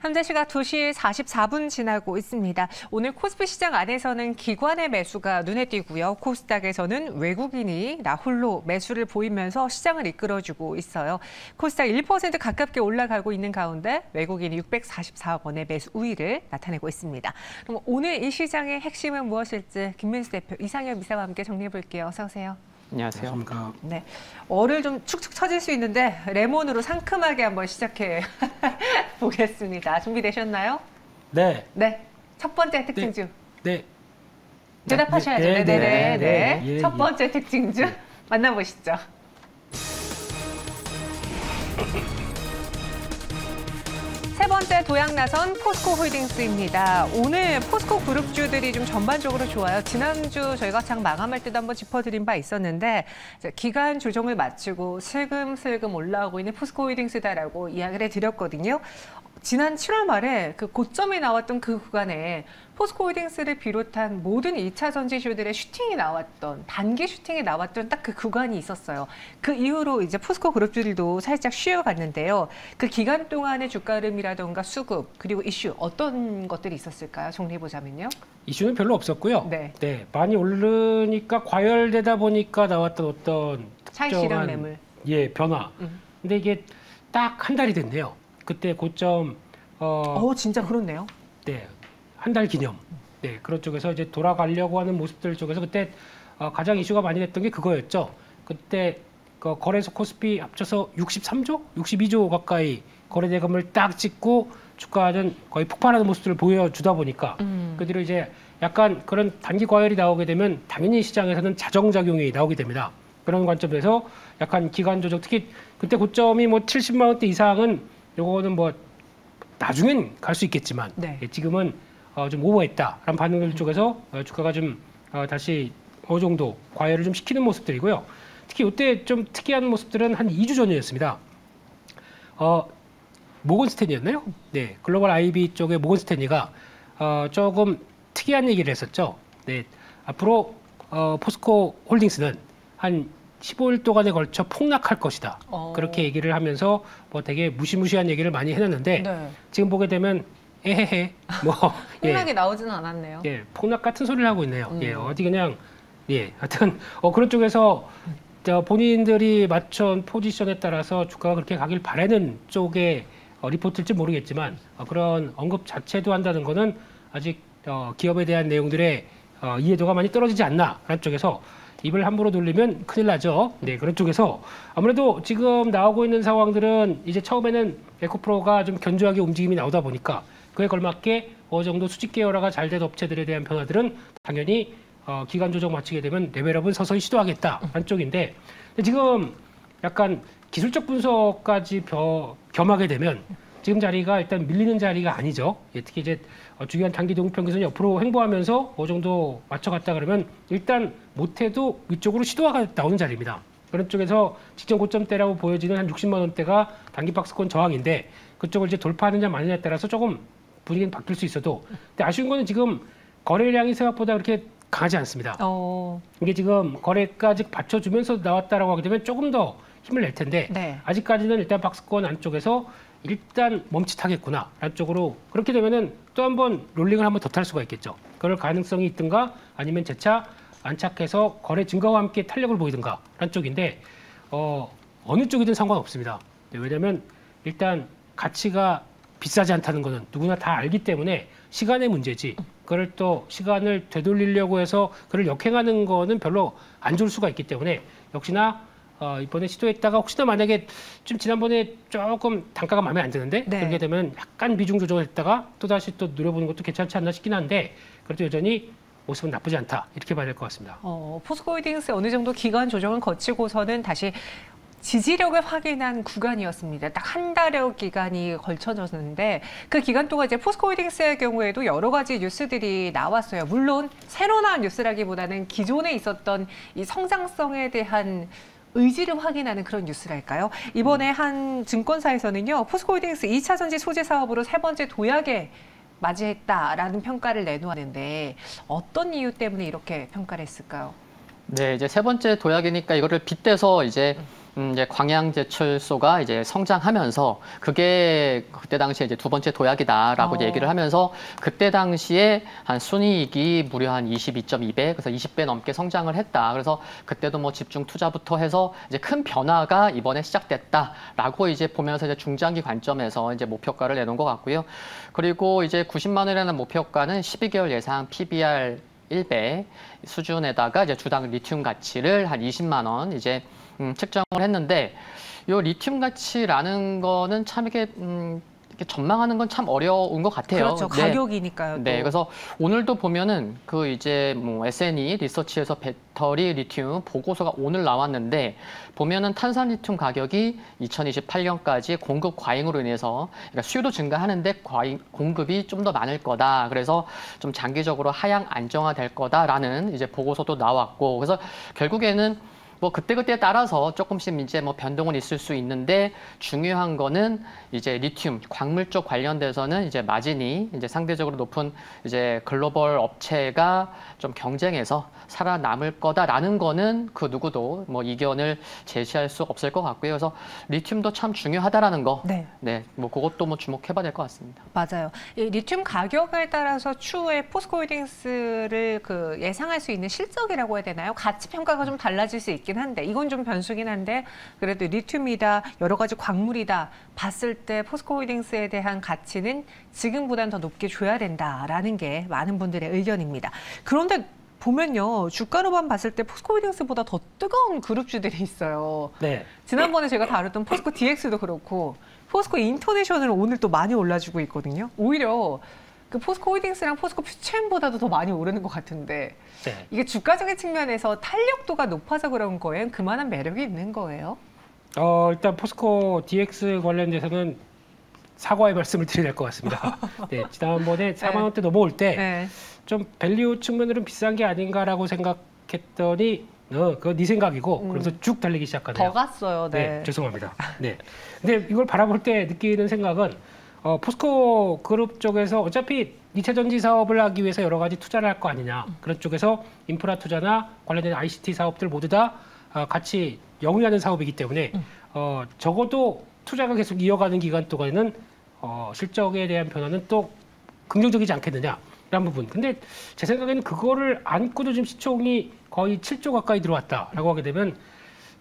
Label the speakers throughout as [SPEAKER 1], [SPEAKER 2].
[SPEAKER 1] 현재 시각 2시 44분 지나고 있습니다. 오늘 코스피 시장 안에서는 기관의 매수가 눈에 띄고요. 코스닥에서는 외국인이 나홀로 매수를 보이면서 시장을 이끌어주고 있어요. 코스닥 1% 가깝게 올라가고 있는 가운데 외국인이 644억 원의 매수 우위를 나타내고 있습니다. 그럼 오늘 이 시장의 핵심은 무엇일지 김민수 대표, 이상엽 이사와 함께 정리해 볼게요. 어서 오세요.
[SPEAKER 2] 안녕하세요.
[SPEAKER 1] 네, 얼을 좀 축축 처질 수 있는데 레몬으로 상큼하게 한번 시작해 보겠습니다. 준비되셨나요?
[SPEAKER 2] 네.
[SPEAKER 1] 네, 첫 번째 특징주.
[SPEAKER 2] 네.
[SPEAKER 1] 대답하셔야죠. 네. 첫 번째 특징주 만나보시죠. 세 번째 도약 나선 포스코홀딩스입니다. 오늘 포스코 그룹주들이 좀 전반적으로 좋아요. 지난주 저희가 장 마감할 때도 한번 짚어드린 바 있었는데 기간 조정을 마치고 슬금슬금 올라오고 있는 포스코홀딩스다라고 이야기를 해드렸거든요. 지난 7월 말에 그 고점이 나왔던 그 구간에 포스코홀딩스를 비롯한 모든 2차 전지주들의 슈팅이 나왔던, 단기 슈팅이 나왔던 딱 그 구간이 있었어요. 그 이후로 이제 포스코 그룹주들도 살짝 쉬어갔는데요. 그 기간 동안의 주가 흐름이라던가 수급, 그리고 이슈 어떤 것들이 있었을까요? 정리해보자면요.
[SPEAKER 2] 이슈는 별로 없었고요.
[SPEAKER 1] 네.
[SPEAKER 2] 많이 오르니까 과열되다 보니까 나왔던 어떤
[SPEAKER 1] 차익 실현 매물.
[SPEAKER 2] 변화. 근데 이게 딱 한 달이 됐네요. 그때 고점
[SPEAKER 1] 진짜 그렇네요.
[SPEAKER 2] 네, 한 달 기념. 네, 그런 쪽에서 이제 돌아가려고 하는 모습들 쪽에서 그때 가장 이슈가 많이 됐던 게 그거였죠. 그때 거래소 코스피 합쳐서 63조, 62조 가까이 거래대금을 딱 찍고 주가는 거의 폭발하는 모습들을 보여주다 보니까 그 뒤로 이제 약간 그런 단기 과열이 나오게 되면 당연히 시장에서는 자정작용이 나오게 됩니다. 그런 관점에서 약간 기간 조정, 특히 그때 고점이 뭐 70만 원대 이상은 요거는 뭐 나중엔 갈 수 있겠지만 지금은 좀 오버했다라는 반응들 쪽에서 주가가 좀 다시 어느 정도 과열을 좀 시키는 모습들이고요. 특히 이때 좀 특이한 모습들은 한 2주 전이었습니다. 모건스탠리였나요? 네, 글로벌 IB 쪽의 모건스탠리가 조금 특이한 얘기를 했었죠. 네, 앞으로 포스코 홀딩스는 한 15일 동안에 걸쳐 폭락할 것이다. 그렇게 얘기를 하면서 뭐 되게 무시무시한 얘기를 많이 해놨는데 지금 보게 되면 에헤헤 뭐
[SPEAKER 1] 폭락이 나오지는 않았네요.
[SPEAKER 2] 폭락 같은 소리를 하고 있네요. 어디 그냥 하여튼 그런 쪽에서 본인들이 맞춘 포지션에 따라서 주가가 그렇게 가길 바라는 쪽의 리포트일지 모르겠지만 그런 언급 자체도 한다는 거는 아직 기업에 대한 내용들의 이해도가 많이 떨어지지 않나라는 쪽에서 입을 함부로 돌리면 큰일 나죠. 네, 그런 쪽에서 아무래도 지금 나오고 있는 상황들은 이제 처음에는 에코프로가 좀 견조하게 움직임이 나오다 보니까 그에 걸맞게 어느 정도 수직 계열화가 잘 된 업체들에 대한 변화들은 당연히 기간 조정 마치게 되면 레벨업은 서서히 시도하겠다라는 쪽인데 지금 약간 기술적 분석까지 겸하게 되면 지금 자리가 일단 밀리는 자리가 아니죠. 특히 이제 중요한 단기 동평균선 옆으로 횡보하면서 어느 정도 맞춰갔다 그러면 일단 못해도 위쪽으로 시도가 나오는 자리입니다. 그런 쪽에서 직전 고점대라고 보여지는 한 60만 원대가 단기 박스권 저항인데 그쪽을 이제 돌파하느냐 마느냐에 따라서 조금 분위기는 바뀔 수 있어도 근데 아쉬운 거는 지금 거래량이 생각보다 그렇게 강하지 않습니다. 이게 지금 거래까지 받쳐주면서 나왔다라고 하게 되면 조금 더 힘을 낼 텐데 아직까지는 일단 박스권 안쪽에서 일단 멈칫하겠구나라는 쪽으로 그렇게 되면은 또 한 번 롤링을 한번 더 탈 수가 있겠죠. 그럴 가능성이 있든가 아니면 재차 안착해서 거래 증가와 함께 탄력을 보이든가라는 쪽인데 어느 쪽이든 상관없습니다. 왜냐하면 일단 가치가 비싸지 않다는 거는 누구나 다 알기 때문에 시간의 문제지. 그걸 또 시간을 되돌리려고 해서 그를 역행하는 거는 별로 안 좋을 수가 있기 때문에 역시나 이번에 시도했다가 혹시나 만약에 좀 지난번에 조금 단가가 마음에 안 드는데 그렇게 되면 약간 비중 조정을 했다가 또다시 또 노려보는 것도 괜찮지 않나 싶긴 한데 그래도 여전히 모습은 나쁘지 않다 이렇게 봐야 될 것 같습니다.
[SPEAKER 1] 포스코홀딩스 어느 정도 기간 조정을 거치고서는 다시 지지력을 확인한 구간이었습니다. 딱 한 달여 기간이 걸쳐졌는데 그 기간 동안 이제 포스코홀딩스의 경우에도 여러 가지 뉴스들이 나왔어요. 물론 새로 나온 뉴스라기보다는 기존에 있었던 이 성장성에 대한 의지를 확인하는 그런 뉴스랄까요? 이번에 한 증권사에서는요. 포스코홀딩스 2차 전지 소재 사업으로 세 번째 도약에 맞이했다라는 평가를 내놓았는데 어떤 이유 때문에 이렇게 평가를 했을까요?
[SPEAKER 3] 네, 이제 세 번째 도약이니까 이거를 빗대서 이제 이제 광양제철소가 이제 성장하면서 그게 그때 당시에 이제 두 번째 도약이다라고 얘기를 하면서 그때 당시에 한 순이익이 무려 한 22.2배, 그래서 20배 넘게 성장을 했다. 그래서 그때도 뭐 집중 투자부터 해서 이제 큰 변화가 이번에 시작됐다라고 이제 보면서 이제 중장기 관점에서 이제 목표가를 내놓은 것 같고요. 그리고 이제 90만 원이라는 목표가는 12개월 예상 PBR 1배 수준에다가 이제 주당 리튬 가치를 한 20만 원 이제 측정을 했는데 요 리튬 가치라는 거는 참 이게 이렇게 전망하는 건 참 어려운 것 같아요.
[SPEAKER 1] 그렇죠. 가격이니까요. 또.
[SPEAKER 3] 네, 그래서 오늘도 보면은 그 이제 뭐 SNE 리서치에서 배터리 리튬 보고서가 오늘 나왔는데 보면은 탄산 리튬 가격이 2028년까지 공급 과잉으로 인해서 그러니까 수요도 증가하는데 공급이 좀 더 많을 거다. 그래서 좀 장기적으로 하향 안정화될 거다라는 이제 보고서도 나왔고 그래서 결국에는 뭐 그때그때에 따라서 조금씩 이제 뭐 변동은 있을 수 있는데 중요한 거는 이제 리튬 광물 쪽 관련돼서는 이제 마진이 이제 상대적으로 높은 이제 글로벌 업체가 좀 경쟁해서 살아남을 거다라는 거는 그 누구도 뭐 이견을 제시할 수 없을 것 같고요. 그래서 리튬도 참 중요하다라는 거. 네, 뭐 그것도 뭐 주목해봐야 될 것 같습니다.
[SPEAKER 1] 맞아요. 이 리튬 가격에 따라서 추후에 포스코홀딩스를 그 예상할 수 있는 실적이라고 해야 되나요? 가치 평가가 좀 달라질 수 있긴 한데 이건 좀 변수긴 한데 그래도 리튬이다 여러 가지 광물이다 봤을 때 포스코홀딩스에 대한 가치는 지금보다는 더 높게 줘야 된다라는 게 많은 분들의 의견입니다. 그런데 보면요 주가로만 봤을 때 포스코홀딩스보다 더 뜨거운 그룹주들이 있어요.
[SPEAKER 2] 네.
[SPEAKER 1] 지난번에 제가 다뤘던 포스코 DX도 그렇고 포스코 인터내셔널은 오늘 또 많이 올라주고 있거든요. 오히려 그 포스코 홀딩스랑 포스코 퓨처엠보다도 더 많이 오르는 것 같은데
[SPEAKER 2] 네.
[SPEAKER 1] 이게 주가적인 측면에서 탄력도가 높아서 그런 거예요? 그만한 매력이 있는 거예요?
[SPEAKER 2] 일단 포스코 DX 관련돼서는 사과의 말씀을 드려야 될 것 같습니다. 네, 지난번에 4만 원대 넘어올 때 좀 밸류 측면으로는 비싼 게 아닌가라고 생각했더니 그건 네 생각이고 그래서 쭉 달리기 시작하네요.
[SPEAKER 1] 더 갔어요.
[SPEAKER 2] 네, 죄송합니다. 네, 근데 이걸 바라볼 때 느끼는 생각은 포스코 그룹 쪽에서 어차피 2차 전지 사업을 하기 위해서 여러 가지 투자를 할 거 아니냐. 그런 쪽에서 인프라 투자나 관련된 ICT 사업들 모두 다 같이 영위하는 사업이기 때문에 적어도 투자가 계속 이어가는 기간 동안에는 실적에 대한 변화는 또 긍정적이지 않겠느냐라는 부분. 근데 제 생각에는 그거를 안고도 지금 시총이 거의 7조 가까이 들어왔다라고 하게 되면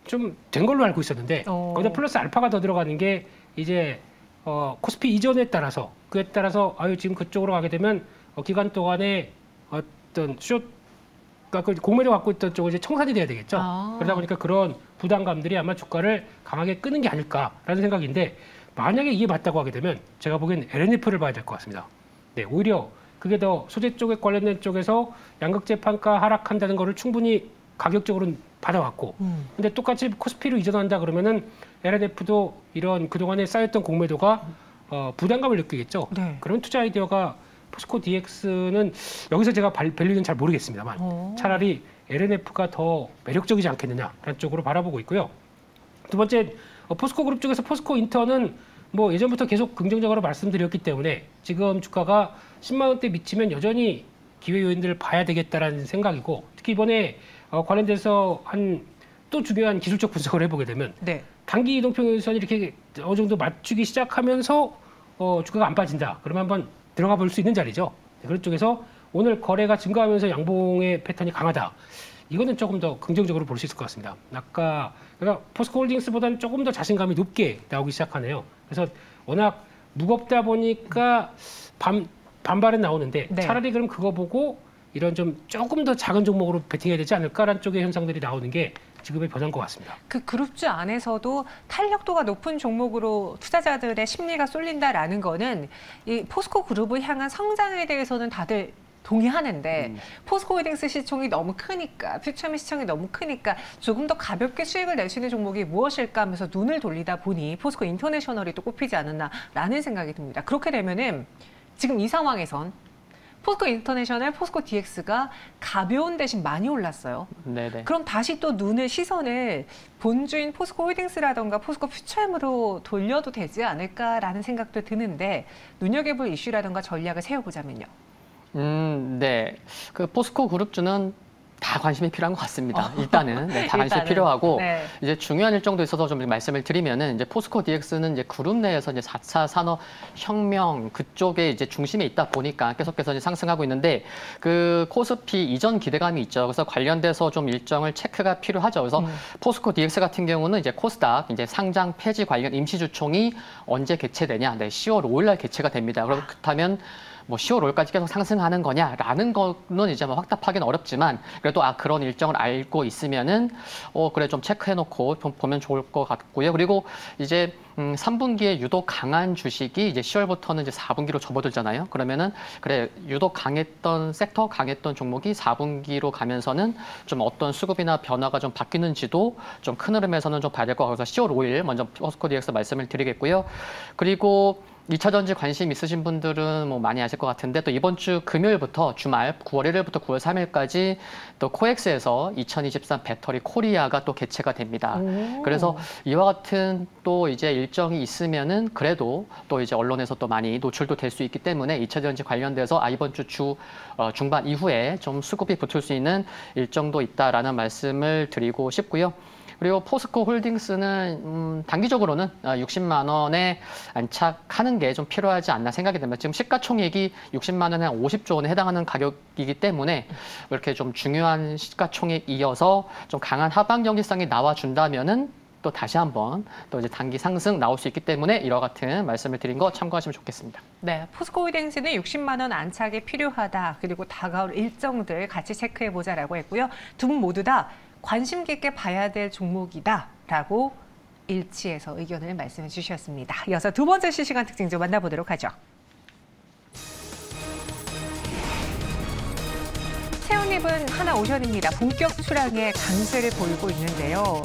[SPEAKER 2] 좀 된 걸로 알고 있었는데 거기다 플러스 알파가 더 들어가는 게 이제 코스피 이전에 따라서 그에 따라서 지금 그쪽으로 가게 되면 기간 동안에 어떤 그 공매도 갖고 있던 쪽을 이제 청산이 돼야 되겠죠. 그러다 보니까 그런 부담감들이 아마 주가를 강하게 끄는 게 아닐까라는 생각인데 만약에 이게 맞다고 하게 되면 제가 보기엔 LNF를 봐야 될 것 같습니다. 네, 오히려 그게 더 소재 쪽에 관련된 쪽에서 양극재 판가 하락한다는 거를 충분히 가격적으로는 받아왔고 근데 똑같이 코스피로 이전한다 그러면은 LNF도 이런 그동안에 쌓였던 공매도가 부담감을 느끼겠죠. 네. 그런 투자 아이디어가 포스코 DX는 여기서 제가 밸류는 잘 모르겠습니다만 차라리 LNF가 더 매력적이지 않겠느냐라는 쪽으로 바라보고 있고요. 두 번째 포스코 그룹 쪽에서 포스코 인터는 뭐 예전부터 계속 긍정적으로 말씀드렸기 때문에 지금 주가가 10만 원대 미치면 여전히 기회 요인들을 봐야 되겠다라는 생각이고 특히 이번에 관련돼서 또 중요한 기술적 분석을 해보게 되면 단기 이동평균선이 이렇게 어느 정도 맞추기 시작하면서 주가가 안 빠진다. 그러면 한번 들어가 볼 수 있는 자리죠. 그런 쪽에서 오늘 거래가 증가하면서 양봉의 패턴이 강하다. 이거는 조금 더 긍정적으로 볼 수 있을 것 같습니다. 그러니까 포스코홀딩스보다는 조금 더 자신감이 높게 나오기 시작하네요. 그래서 워낙 무겁다 보니까 반발은 나오는데 차라리 그럼 그거 보고 이런 좀 조금 더 작은 종목으로 베팅해야 되지 않을까라는 쪽의 현상들이 나오는 게 지금의 변화인 것 같습니다. 그
[SPEAKER 1] 그룹주 안에서도 탄력도가 높은 종목으로 투자자들의 심리가 쏠린다라는 거는 이 포스코 그룹을 향한 성장에 대해서는 다들 동의하는데 포스코홀딩스 시총이 너무 크니까 퓨처미 시총이 너무 크니까 조금 더 가볍게 수익을 낼 수 있는 종목이 무엇일까 하면서 눈을 돌리다 보니 포스코 인터내셔널이 또 꼽히지 않았나라는 생각이 듭니다. 그렇게 되면은 지금 이 상황에선 포스코 인터내셔널, 포스코 DX가 가벼운 대신 많이 올랐어요. 네네. 그럼 다시 또 시선을 본주인 포스코 홀딩스라던가 포스코 퓨처엠으로 돌려도 되지 않을까라는 생각도 드는데 눈여겨볼 이슈라던가 전략을 세워보자면요.
[SPEAKER 3] 네. 그 포스코 그룹주는 다 관심이 필요한 것 같습니다. 일단은 네, 다 관심이
[SPEAKER 1] 일단은.
[SPEAKER 3] 필요하고
[SPEAKER 1] 네.
[SPEAKER 3] 이제 중요한 일정도 있어서 좀 말씀을 드리면은 이제 포스코 DX는 이제 그룹 내에서 이제 4차 산업 혁명 그쪽에 이제 중심에 있다 보니까 계속해서 이제 상승하고 있는데 그 코스피 이전 기대감이 있죠. 그래서 관련돼서 좀 일정을 체크가 필요하죠. 그래서 포스코 DX 같은 경우는 이제 코스닥 이제 상장 폐지 관련 임시주총이 언제 개최되냐? 네, 10월 5일 날 개최가 됩니다. 그렇다면 뭐 10월 5일까지 계속 상승하는 거냐라는 거는 이제 뭐 확답하기는 어렵지만 그래도 그런 일정을 알고 있으면은 그래 좀 체크해놓고 보면 좋을 것 같고요. 그리고 이제 3분기에 유독 강한 주식이 이제 10월부터는 이제 4분기로 접어들잖아요. 그러면은 그래 유독 강했던 섹터, 강했던 종목이 4분기로 가면서는 좀 어떤 수급이나 변화가 좀 바뀌는지도 좀 큰 흐름에서는 좀 봐야 될 것 같아서 10월 5일 먼저 포스코 DX 말씀을 드리겠고요. 그리고 2차 전지 관심 있으신 분들은 뭐 많이 아실 것 같은데 또 이번 주 금요일부터 주말 9월 1일부터 9월 3일까지 또 코엑스에서 2023 배터리 코리아가 또 개최가 됩니다. 그래서 이와 같은 또 이제 일정이 있으면은 그래도 또 이제 언론에서 또 많이 노출도 될 수 있기 때문에 2차 전지 관련돼서 이번 주 중반 이후에 좀 수급이 붙을 수 있는 일정도 있다라는 말씀을 드리고 싶고요. 그리고 포스코 홀딩스는 단기적으로는 60만 원에 안착하는 게 좀 필요하지 않나 생각이 됩니다. 지금 시가총액이 60만 원에 한 50조 원에 해당하는 가격이기 때문에 이렇게 좀 중요한 시가총액이어서 좀 강한 하방 경직성이 나와준다면은 또 다시 한번 또 이제 단기 상승 나올 수 있기 때문에 이와 같은 말씀을 드린 거 참고하시면 좋겠습니다.
[SPEAKER 1] 네, 포스코 홀딩스는 60만 원 안착이 필요하다. 그리고 다가올 일정들 같이 체크해 보자라고 했고요. 두 분 모두 다 관심 깊게 봐야 될 종목이다라고 일치해서 의견을 말씀해 주셨습니다. 이어서 두 번째 실시간 특징 좀 만나보도록 하죠. 새우잎은 하나오션입니다. 본격 출항에 강세를 보이고 있는데요.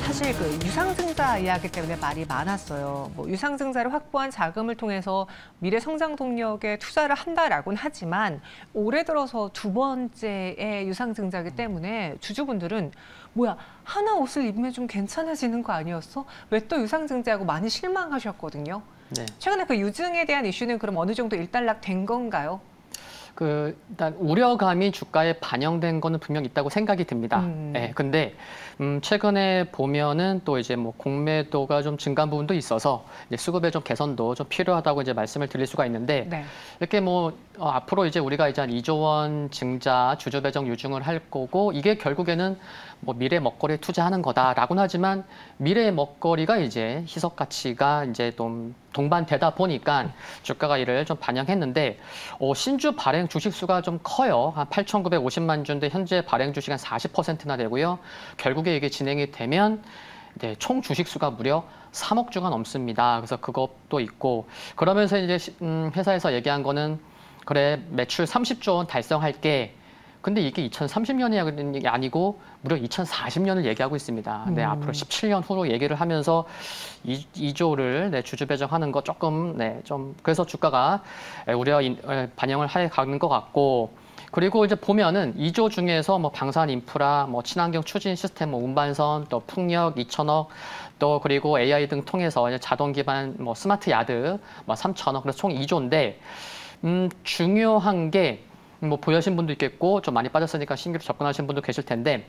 [SPEAKER 1] 사실 그 유상증자 이야기 때문에 말이 많았어요. 뭐 유상증자를 확보한 자금을 통해서 미래 성장 동력에 투자를 한다라고는 하지만 올해 들어서 두 번째의 유상증자이기 때문에 주주분들은 뭐야 하나 옷을 입으면 좀 괜찮아지는 거 아니었어? 왜 또 유상증자하고 많이 실망하셨거든요.
[SPEAKER 3] 네.
[SPEAKER 1] 최근에 그 유증에 대한 이슈는 그럼 어느 정도 일단락 된 건가요?
[SPEAKER 3] 일단 우려감이 주가에 반영된 거는 분명 있다고 생각이 듭니다. 네, 근데 최근에 보면은 또 이제 뭐 공매도가 좀 증가한 부분도 있어서 이제 수급의 좀 개선도 좀 필요하다고 이제 말씀을 드릴 수가 있는데
[SPEAKER 1] 네.
[SPEAKER 3] 이렇게 뭐 앞으로 이제 우리가 이제 한 2조 원 증자 주주 배정 유증을 할 거고 이게 결국에는 뭐 미래 먹거리에 투자하는 거다라고는 하지만 미래 먹거리가 이제 희석 가치가 이제 좀 동반되다 보니까 주가가 이를 좀 반영했는데 신주 발행 주식 수가 좀 커요. 한 8,950만 주인데 현재 발행 주식 한 40%나 되고요. 결국에 이게 진행이 되면 네, 총 주식 수가 무려 3억 주가 넘습니다. 그래서 그것도 있고 그러면서 이제 회사에서 얘기한 거는 그래 매출 30조 원 달성할게. 근데 이게 2030년이 아니고 무려 2040년을 얘기하고 있습니다. 네, 앞으로 17년 후로 얘기를 하면서 2조를 네, 주주 배정하는 거 조금 네, 좀 그래서 주가가 우려 반영을 해 가는 것 같고 그리고 이제 보면은 2조 중에서 뭐 방산 인프라, 뭐 친환경 추진 시스템, 뭐 운반선, 또 풍력 2천억, 또 그리고 AI 등 통해서 이제 자동 기반 뭐 스마트 야드 뭐 3천억, 그래서 총 2조인데 중요한 게 뭐 보유하신 분도 있겠고 좀 많이 빠졌으니까 신규로 접근하신 분도 계실 텐데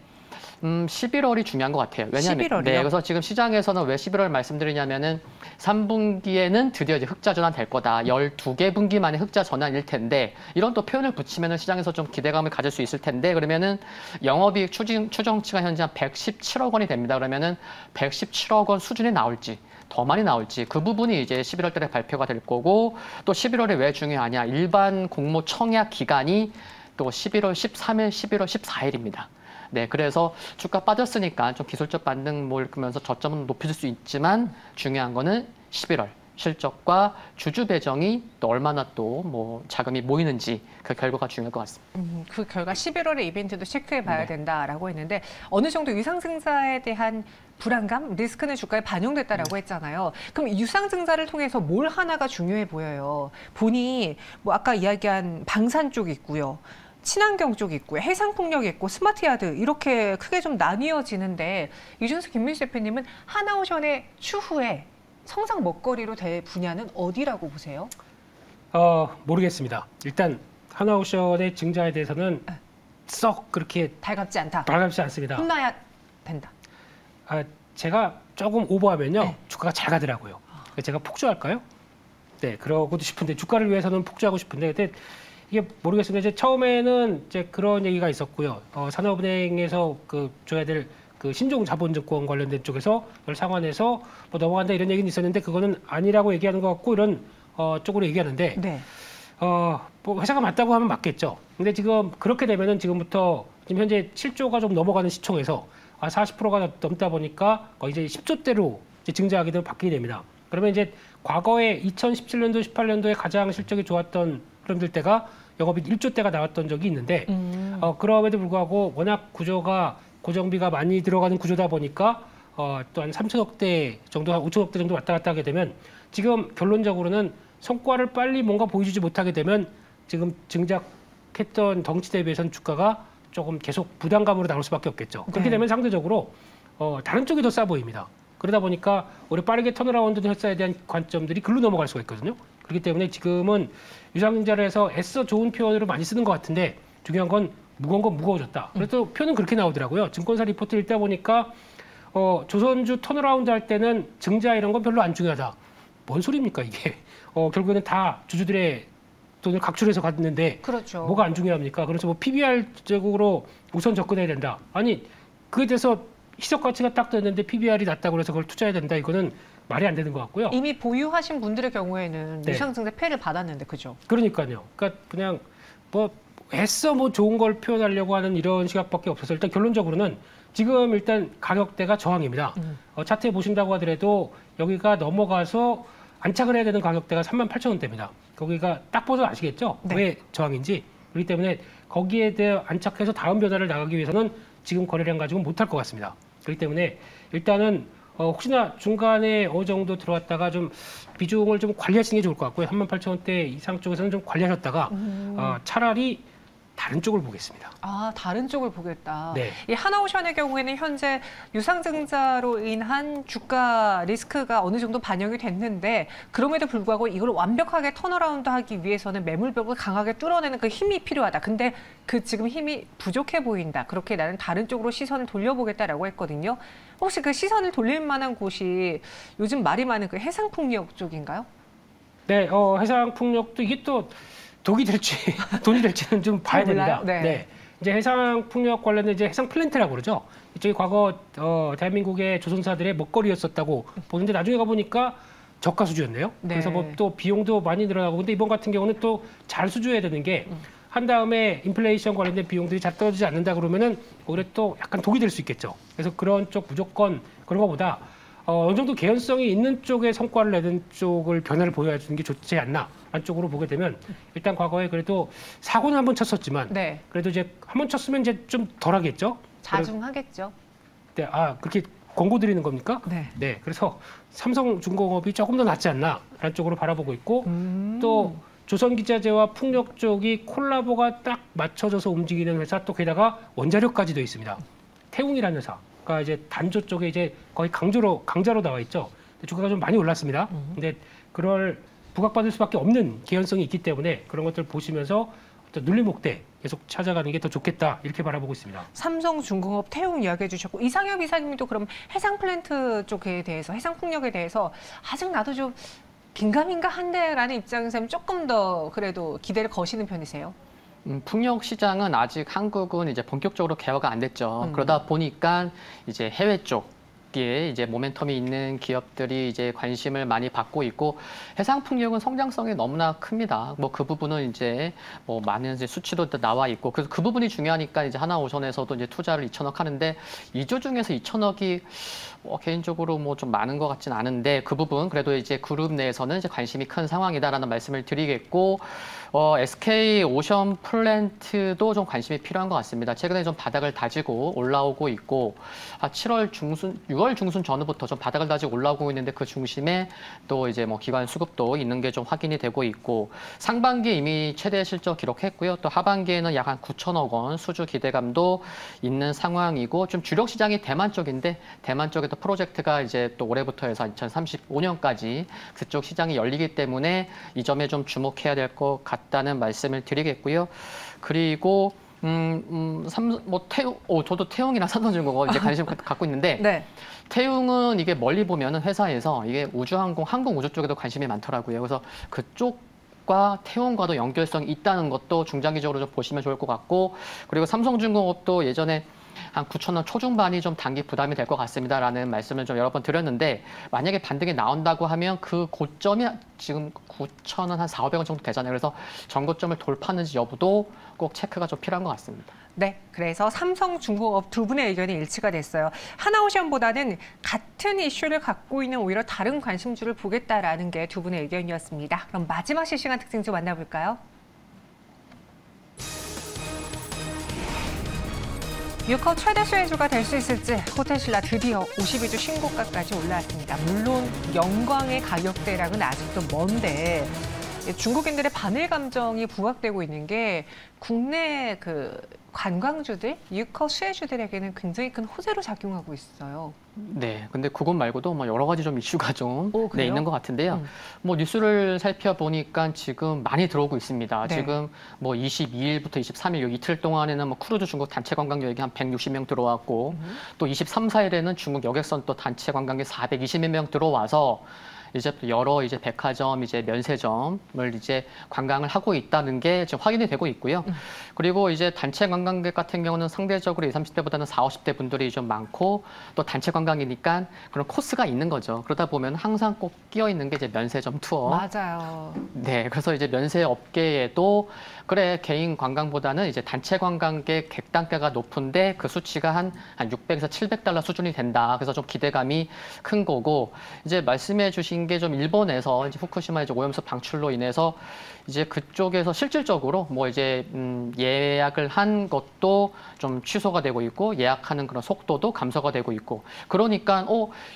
[SPEAKER 3] 11월이 중요한 것 같아요. 왜냐하면
[SPEAKER 1] 11월이요?
[SPEAKER 3] 네, 그래서 지금 시장에서는 왜 11월 말씀드리냐면은 3분기에는 드디어 이제 흑자 전환 될 거다. 12개 분기 만에 흑자 전환일 텐데 이런 또 표현을 붙이면은 시장에서 좀 기대감을 가질 수 있을 텐데 그러면은 영업이익 추정치가 현재 한 117억 원이 됩니다. 그러면은 117억 원 수준이 나올지 더 많이 나올지 그 부분이 이제 11월 달에 발표가 될 거고 또 11월에 왜 중요하냐 일반 공모 청약 기간이 또 11월 13일, 11월 14일입니다. 네, 그래서 주가 빠졌으니까 좀 기술적 반등 뭐 이러면서 저점은 높여질 수 있지만 중요한 거는 11월 실적과 주주 배정이 또 얼마나 또 뭐 자금이 모이는지 그 결과가 중요할 것 같습니다.
[SPEAKER 1] 그 결과 11월의 이벤트도 체크해 봐야
[SPEAKER 3] 네.
[SPEAKER 1] 된다라고 했는데 어느 정도 유상증자에 대한 불안감, 리스크는 주가에 반영됐다라고 했잖아요. 그럼 유상증자를 통해서 뭘 하나가 중요해 보여요. 보니 뭐 아까 이야기한 방산 쪽 있고요. 친환경 쪽 있고요. 해상풍력 있고 스마트야드 이렇게 크게 좀 나뉘어지는데 이준수 김민수 대표님은 하나오션의 추후에 성장 먹거리로 될 분야는 어디라고 보세요?
[SPEAKER 2] 모르겠습니다. 일단 하나오션의 증자에 대해서는 썩 그렇게
[SPEAKER 1] 달갑지 않다.
[SPEAKER 2] 달갑지 않습니다.
[SPEAKER 1] 혼나야 된다.
[SPEAKER 2] 제가 조금 오버하면요
[SPEAKER 1] 네.
[SPEAKER 2] 주가가 잘 가더라고요. 제가 폭주할까요? 네, 그러고도 싶은데 주가를 위해서는 폭주하고 싶은데 근데 이게 모르겠습니다. 이제 처음에는 이제 그런 얘기가 있었고요. 산업은행에서 줘야 될 그 신종 자본증권 관련된 쪽에서 이걸 상환해서 뭐 넘어간다 이런 얘기는 있었는데 그거는 아니라고 얘기하는 것 같고 이런 쪽으로 얘기하는데
[SPEAKER 1] 네.
[SPEAKER 2] 뭐 회사가 맞다고 하면 맞겠죠. 근데 지금 그렇게 되면은 지금부터 지금 현재 7조가 좀 넘어가는 시총에서 40%가 넘다 보니까 거의 이제 10조대로 이제 증자하게 되면 바뀌게 됩니다. 그러면 이제 과거에 2017년도, 18년도에 가장 실적이 좋았던 흐름들 때가 영업이익 1조대가 나왔던 적이 있는데 그럼에도 불구하고 워낙 구조가 고정비가 많이 들어가는 구조다 보니까 또 한 3천억 대 정도, 한 5천억 대 정도 왔다 갔다 하게 되면 지금 결론적으로는 성과를 빨리 뭔가 보여주지 못하게 되면 지금 증작했던 덩치 대비해서는 주가가 조금 계속 부담감으로 나올 수밖에 없겠죠. 그렇게
[SPEAKER 1] 네.
[SPEAKER 2] 되면 상대적으로 다른 쪽이 더 싸 보입니다. 그러다 보니까 우리 빠르게 턴어라운드 회사에 대한 관점들이 글로 넘어갈 수가 있거든요. 그렇기 때문에 지금은 유상증자를 해서 애써 좋은 표현으로 많이 쓰는 것 같은데 중요한 건 무거운 건 무거워졌다. 그래도 표현은 그렇게 나오더라고요. 증권사 리포트 읽다 보니까 조선주 턴어라운드 할 때는 증자 이런 건 별로 안 중요하다. 뭔 소리입니까 이게? 결국에는 다 주주들의 돈을 각출해서 갔는데
[SPEAKER 1] 그렇죠.
[SPEAKER 2] 뭐가 안 중요합니까? 그래서 뭐 PBR적으로 우선 접근해야 된다. 아니 그에 대해서 희석 가치가 딱 됐는데 PBR이 낮다고 해서 그걸 투자해야 된다. 이거는 말이 안 되는 것 같고요.
[SPEAKER 1] 이미 보유하신 분들의 경우에는
[SPEAKER 2] 네.
[SPEAKER 1] 유상증자 패를 받았는데 그죠?
[SPEAKER 2] 그러니까요. 그러니까 그냥 뭐 애써 뭐 좋은 걸 표현하려고 하는 이런 시각밖에 없어서 일단 결론적으로는 지금 일단 가격대가 저항입니다. 차트에 보신다고 하더라도 여기가 넘어가서 안착을 해야 되는 가격대가 38,000원대입니다. 거기가 딱 보서 아시겠죠?
[SPEAKER 1] 네.
[SPEAKER 2] 왜 저항인지. 그렇기 때문에 거기에 대해 안착해서 다음 변화를 나가기 위해서는 지금 거래량 가지고 못할 것 같습니다. 그렇기 때문에 일단은 혹시나 중간에 어느 정도 들어왔다가 좀 비중을 좀 관리하시는 게 좋을 것 같고요. 38,000원대 이상 쪽에서는 좀 관리하셨다가 차라리 다른 쪽을 보겠습니다.
[SPEAKER 1] 다른 쪽을 보겠다.
[SPEAKER 2] 네.
[SPEAKER 1] 이 하나오션의 경우에는 현재 유상증자로 인한 주가 리스크가 어느 정도 반영이 됐는데 그럼에도 불구하고 이걸 완벽하게 턴어라운드 하기 위해서는 매물벽을 강하게 뚫어내는 그 힘이 필요하다. 근데 그 지금 힘이 부족해 보인다. 그렇게 나는 다른 쪽으로 시선을 돌려보겠다라고 했거든요. 혹시 그 시선을 돌릴 만한 곳이 요즘 말이 많은 그 해상풍력 쪽인가요?
[SPEAKER 2] 네, 해상풍력도 이게 또 독이 될지 돈이 될지는 좀 봐야 됩니다.
[SPEAKER 1] 네.
[SPEAKER 2] 이제 해상풍력 관련된 이제 해상 플랜트라고 그러죠. 이쪽이 과거 대한민국의 조선사들의 먹거리였었다고 보는데 나중에 가보니까 저가 수주였네요.
[SPEAKER 1] 네.
[SPEAKER 2] 그래서 뭐 또 비용도 많이 늘어나고 근데 이번 같은 경우는 또 잘 수주해야 되는 게 한 다음에 인플레이션 관련된 비용들이 잘 떨어지지 않는다 그러면은 오히려 또 약간 독이 될 수 있겠죠. 그래서 그런 쪽 무조건 그런 것보다 어느 정도 개연성이 있는 쪽에 성과를 내는 쪽을 변화를 보여주는 게 좋지 않나 라는 쪽으로 보게 되면 일단 과거에 그래도 사고는 한번 쳤었지만
[SPEAKER 1] 네.
[SPEAKER 2] 그래도 이제 한번 쳤으면 이제 좀 덜하겠죠.
[SPEAKER 1] 자중하겠죠.
[SPEAKER 2] 네, 그렇게 권고 드리는 겁니까?
[SPEAKER 1] 네.
[SPEAKER 2] 네, 그래서 삼성중공업이 조금 더 낫지 않나 라는 쪽으로 바라보고 있고 또 조선기자재와 풍력 쪽이 콜라보가 딱 맞춰져서 움직이는 회사 또 게다가 원자력까지 돼 있습니다. 태웅이라는 회사가 이제 단조 쪽에 이제 거의 강자로 나와 있죠. 주가가 좀 많이 올랐습니다. 근데 그럴 부각받을 수밖에 없는 개연성이 있기 때문에 그런 것들 보시면서 어떤 눌림목대 계속 찾아가는 게 더 좋겠다 이렇게 바라보고 있습니다.
[SPEAKER 1] 삼성중공업 태웅 이야기해 주셨고 이상엽 이사님도 그럼 해상 플랜트 쪽에 대해서 해상 풍력에 대해서 아직 나도 좀 긴가민가 한데라는 입장에서는 조금 더 그래도 기대를 거시는 편이세요?
[SPEAKER 3] 풍력 시장은 아직 한국은 이제 본격적으로 개화가 안 됐죠. 그러다 보니까 이제 해외 쪽에 이제 모멘텀이 있는 기업들이 이제 관심을 많이 받고 있고 해상 풍력은 성장성이 너무나 큽니다. 뭐 그 부분은 이제 뭐 많은 이제 수치도 나와 있고 그래서 그 부분이 중요하니까 이제 하나오션에서도 이제 투자를 2천억 하는데 2조 중에서 2천억이 개인적으로 뭐 좀 많은 것 같진 않은데 그 부분 그래도 이제 그룹 내에서는 이제 관심이 큰 상황이다라는 말씀을 드리겠고 SK 오션 플랜트도 좀 관심이 필요한 것 같습니다. 최근에 좀 바닥을 다지고 올라오고 있고 7월 중순, 6월 중순 전후부터 좀 바닥을 다지고 올라오고 있는데 그 중심에 또 이제 뭐 기관 수급도 있는 게 좀 확인이 되고 있고 상반기에 이미 최대 실적 기록했고요. 또 하반기에는 약 한 9천억 원 수주 기대감도 있는 상황이고 좀 주력 시장이 대만 쪽인데 대만 쪽에도 프로젝트가 이제 또 올해부터 해서 2035년까지 그쪽 시장이 열리기 때문에 이 점에 좀 주목해야 될 것 같다는 말씀을 드리겠고요. 그리고 저도 태웅이나 삼성중공업 이제 관심 갖고 있는데
[SPEAKER 1] 네.
[SPEAKER 3] 태웅은 이게 멀리 보면은 회사에서 이게 우주항공, 항공우주 쪽에도 관심이 많더라고요. 그래서 그쪽과 태웅과도 연결성이 있다는 것도 중장기적으로 좀 보시면 좋을 것 같고, 그리고 삼성중공업도 예전에 한 9,000원 초중반이 좀 단기 부담이 될 것 같습니다라는 말씀을 좀 여러 번 드렸는데, 만약에 반등이 나온다고 하면 그 고점이 지금 9,000원 한 4,500원 정도 되잖아요. 그래서 전고점을 돌파하는지 여부도 꼭 체크가 좀 필요한 것 같습니다.
[SPEAKER 1] 네, 그래서 삼성중공업 두 분의 의견이 일치가 됐어요. 하나오션보다는 같은 이슈를 갖고 있는 오히려 다른 관심주를 보겠다라는 게 두 분의 의견이었습니다. 그럼 마지막 실시간 특징 좀 만나볼까요? 유커 최대 수혜주가 될 수 있을지 호텔신라 드디어 52주 신고가까지 올라왔습니다. 물론 영광의 가격대랑은 아직도 먼데 중국인들의 반일 감정이 부각되고 있는 게 국내 그 관광주들, 유커 수혜주들에게는 굉장히 큰 호재로 작용하고 있어요.
[SPEAKER 3] 네, 근데 그것 말고도 뭐 여러 가지 좀 이슈가 좀
[SPEAKER 1] 그래요?
[SPEAKER 3] 있는 것 같은데요. 뭐 뉴스를 살펴보니까 지금 많이 들어오고 있습니다.
[SPEAKER 1] 네.
[SPEAKER 3] 지금 뭐 22일부터 23일 요 이틀 동안에는 뭐 크루즈 중국 단체 관광객이 한 160명 들어왔고, 또 23, 4일에는 중국 여객선 또 단체 관광객 420명 들어와서 이제 여러 이제 백화점, 이제 면세점을 이제 관광을 하고 있다는 게 지금 확인이 되고 있고요. 그리고 이제 단체 관광객 같은 경우는 상대적으로 20, 30대보다는 40, 50대 분들이 좀 많고, 또 단체 관광이니까 그런 코스가 있는 거죠. 그러다 보면 항상 꼭 끼어 있는 게 이제 면세점 투어.
[SPEAKER 1] 맞아요.
[SPEAKER 3] 네, 그래서 이제 면세 업계에도 그래, 개인 관광보다는 이제 단체 관광객 객단가가 높은데 그 수치가 한 600에서 700달러 수준이 된다. 그래서 좀 기대감이 큰 거고, 이제 말씀해 주신 게 좀 일본에서 이제 후쿠시마 이제 오염수 방출로 인해서 이제 그쪽에서 실질적으로 뭐 이제 예약을 한 것도 좀 취소가 되고 있고, 예약하는 그런 속도도 감소가 되고 있고, 그러니까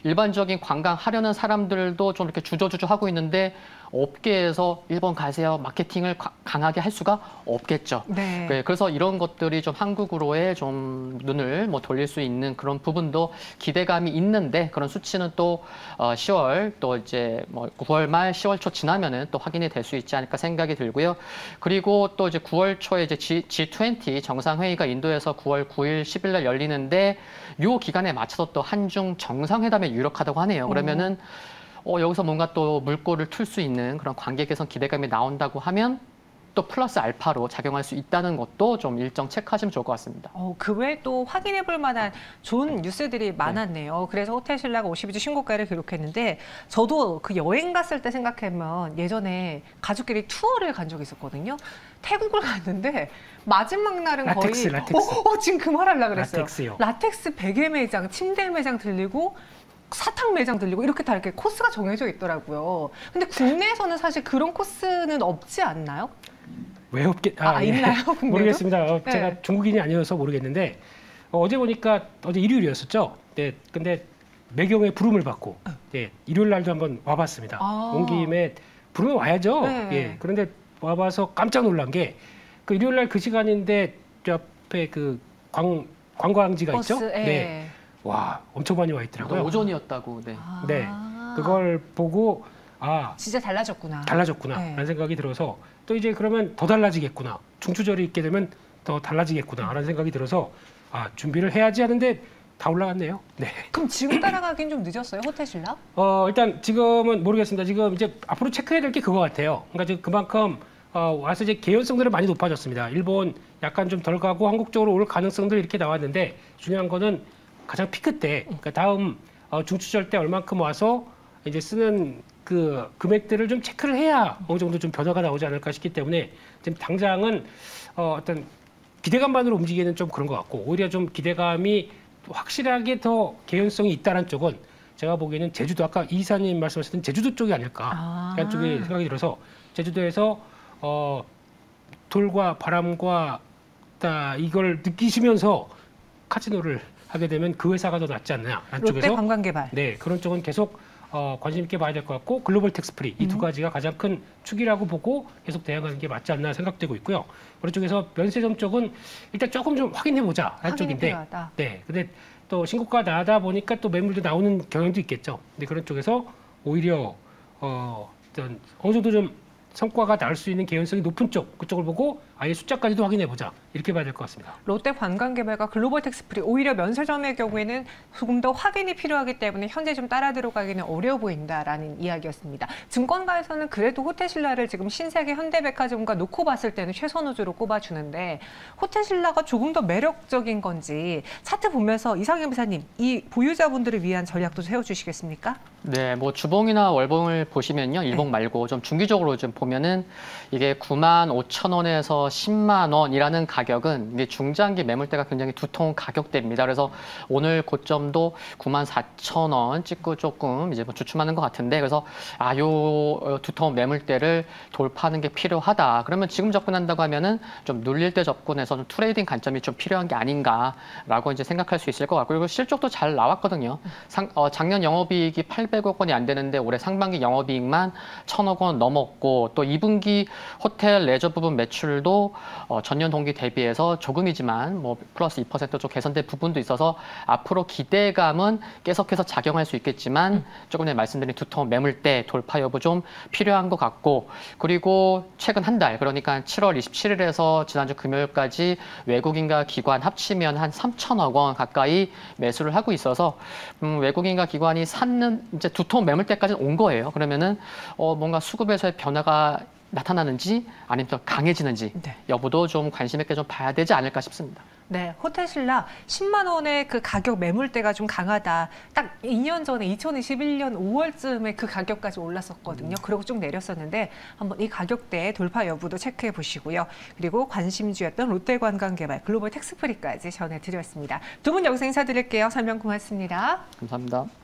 [SPEAKER 3] 일반적인 관광하려는 사람들도 좀 이렇게 주저주저 하고 있는데 업계에서 일본 가세요 마케팅을 강하게 할 수가 없겠죠.
[SPEAKER 1] 네.
[SPEAKER 3] 네, 그래서 이런 것들이 좀 한국으로의 좀 눈을 뭐 돌릴 수 있는 그런 부분도 기대감이 있는데, 그런 수치는 또 10월 또 이제 뭐 9월 말 10월 초 지나면은 또 확인이 될 수 있지 않을까 생각이 들고요. 그리고 또 이제 9월 초에 이제 G20 정상회의가 인도에서 9월 9일, 10일 날 열리는데, 요 기간에 맞춰서 또 한중 정상회담에 유력하다고 하네요. 그러면은 여기서 뭔가 또 물꼬를 틀 수 있는 그런 관계 개선 기대감이 나온다고 하면 또 플러스 알파로 작용할 수 있다는 것도 좀 일정 체크하시면 좋을 것 같습니다.
[SPEAKER 1] 그 외에 또 확인해 볼 만한 좋은 뉴스들이 많았네요. 그래서 호텔신라가 52주 신고가를 기록했는데, 저도 그 여행 갔을 때 생각하면 예전에 가족끼리 투어를 간 적이 있었거든요. 태국을 갔는데 마지막 날은
[SPEAKER 2] 라텍스,
[SPEAKER 1] 거의
[SPEAKER 2] 라텍스.
[SPEAKER 1] 지금 그 말 하려고 그랬어요.
[SPEAKER 2] 라텍스요.
[SPEAKER 1] 라텍스 베개 매장, 침대 매장 들리고 사탕 매장 들리고 이렇게 다 이렇게 코스가 정해져 있더라고요. 근데 국내에서는 사실 그런 코스는 없지 않나요?
[SPEAKER 2] 왜 없겠? 예.
[SPEAKER 1] 있나요? 국내도?
[SPEAKER 2] 모르겠습니다.
[SPEAKER 1] 네.
[SPEAKER 2] 제가 중국인이 아니어서 모르겠는데 어제 보니까 어제 일요일이었었죠. 네, 근데 매경의 부름을 받고 일요일 날도 한번 와봤습니다. 온 김에 부르면 와야죠.
[SPEAKER 1] 네.
[SPEAKER 2] 예, 그런데 와봐서 깜짝 놀란 게 그 일요일 날 그 시간인데 저 앞에 그 관광지가
[SPEAKER 1] 버스,
[SPEAKER 2] 있죠. 네, 와 엄청 많이 와 있더라고요.
[SPEAKER 3] 오전이었다고. 네.
[SPEAKER 2] 네, 그걸 보고
[SPEAKER 1] 진짜 달라졌구나.
[SPEAKER 2] 달라졌구나라는
[SPEAKER 1] 네.
[SPEAKER 2] 생각이 들어서, 또 이제 그러면 더 달라지겠구나, 중추절이 있게 되면 더 달라지겠구나라는 생각이 들어서 준비를 해야지 하는데 다 올라갔네요. 네.
[SPEAKER 1] 그럼 지금 따라가긴 좀 늦었어요, 호텔신라?
[SPEAKER 2] 일단 지금은 모르겠습니다. 지금 이제 앞으로 체크해야 될 게 그거 같아요. 그러니까 지금 그만큼 와서 이제 개연성들은 많이 높아졌습니다. 일본 약간 좀 덜 가고 한국 쪽으로 올 가능성들 이렇게 나왔는데, 중요한 거는 가장 피크 때, 그러니까 다음 중추절 때 얼만큼 와서 이제 쓰는 그 금액들을 좀 체크를 해야 어느 정도 좀 변화가 나오지 않을까 싶기 때문에, 지금 당장은 어떤 기대감만으로 움직이는 좀 그런 것 같고, 오히려 좀 기대감이 확실하게 더 개연성이 있다는 쪽은 제가 보기에는 제주도, 아까 이 이사님 말씀하셨던 제주도 쪽이 아닐까 그런 쪽에 생각이 들어서, 제주도에서 돌과 바람과 이걸 느끼시면서 카지노를 하게 되면 그 회사가 더 낫지 않느냐.
[SPEAKER 1] 롯데 관광개발.
[SPEAKER 2] 네, 그런 쪽은 계속 관심 있게 봐야 될 것 같고, 글로벌 텍스프리 이 두 가지가 가장 큰 축이라고 보고 계속 대응하는 게 맞지 않나 생각되고 있고요. 그런 쪽에서 면세점 쪽은 일단 조금 좀 확인해 보자 할 쪽인데,
[SPEAKER 1] 필요하다.
[SPEAKER 2] 네, 근데 또 신고가 나다 보니까 또 매물도 나오는 경향도 있겠죠. 근데 그런 쪽에서 오히려 어느 정도 좀 성과가 나올 수 있는 개연성이 높은 쪽, 그쪽을 보고 아예 숫자까지도 확인해보자. 이렇게 봐야 될 것 같습니다.
[SPEAKER 1] 롯데관광개발과 글로벌텍스프리 오히려 면세점의 경우에는 조금 더 확인이 필요하기 때문에 현재 좀 따라 들어가기는 어려워 보인다라는 이야기였습니다. 증권가에서는 그래도 호텔신라를 지금 신세계 현대백화점과 놓고 봤을 때는 최선우주로 꼽아주는데 호텔신라가 조금 더 매력적인 건지 차트 보면서 이상현 비사님, 이 보유자분들을 위한 전략도 세워주시겠습니까?
[SPEAKER 3] 네, 뭐 주봉이나 월봉을 보시면요, 일봉 말고 좀 중기적으로 좀 보면은 이게 95,000원에서 10만 원이라는 가격은 이게 중장기 매물대가 굉장히 두터운 가격대입니다. 그래서 오늘 고점도 94,000원 찍고 조금 이제 뭐 주춤하는 것 같은데, 그래서 요 두터운 매물대를 돌파하는 게 필요하다. 그러면 지금 접근한다고 하면은 좀 눌릴 때 접근해서 좀 트레이딩 관점이 좀 필요한 게 아닌가라고 이제 생각할 수 있을 것 같고, 그리고 실적도 잘 나왔거든요. 작년 영업이익이 800억 원이 안 되는데 올해 상반기 영업이익만 1,000억 원 넘었고, 또 2분기 호텔 레저 부분 매출도 전년 동기 대비해서 조금이지만 뭐 플러스 2%좀 개선된 부분도 있어서 앞으로 기대감은 계속해서 작용할 수 있겠지만 조금 전에 말씀드린 두터운 매물대 돌파 여부 좀 필요한 것 같고, 그리고 최근 한 달, 그러니까 7월 27일에서 지난주 금요일까지 외국인과 기관 합치면 한 3,000억 원 가까이 매수를 하고 있어서 외국인과 기관이 샀는 이제 두터운 매물대까지는 온 거예요. 그러면은 뭔가 수급에서의 변화가 나타나는지 아니면 더 강해지는지
[SPEAKER 1] 네.
[SPEAKER 3] 여부도 좀 관심 있게 좀 봐야 되지 않을까 싶습니다.
[SPEAKER 1] 네, 호텔신라 10만 원의 그 가격 매물대가 좀 강하다. 딱 2년 전에 2021년 5월쯤에 그 가격까지 올랐었거든요. 그리고 쭉 내렸었는데 한번 이 가격대 돌파 여부도 체크해 보시고요. 그리고 관심주였던 롯데관광개발, 글로벌텍스프리까지 전해드렸습니다. 두 분 여기서 인사드릴게요. 설명 고맙습니다.
[SPEAKER 3] 감사합니다.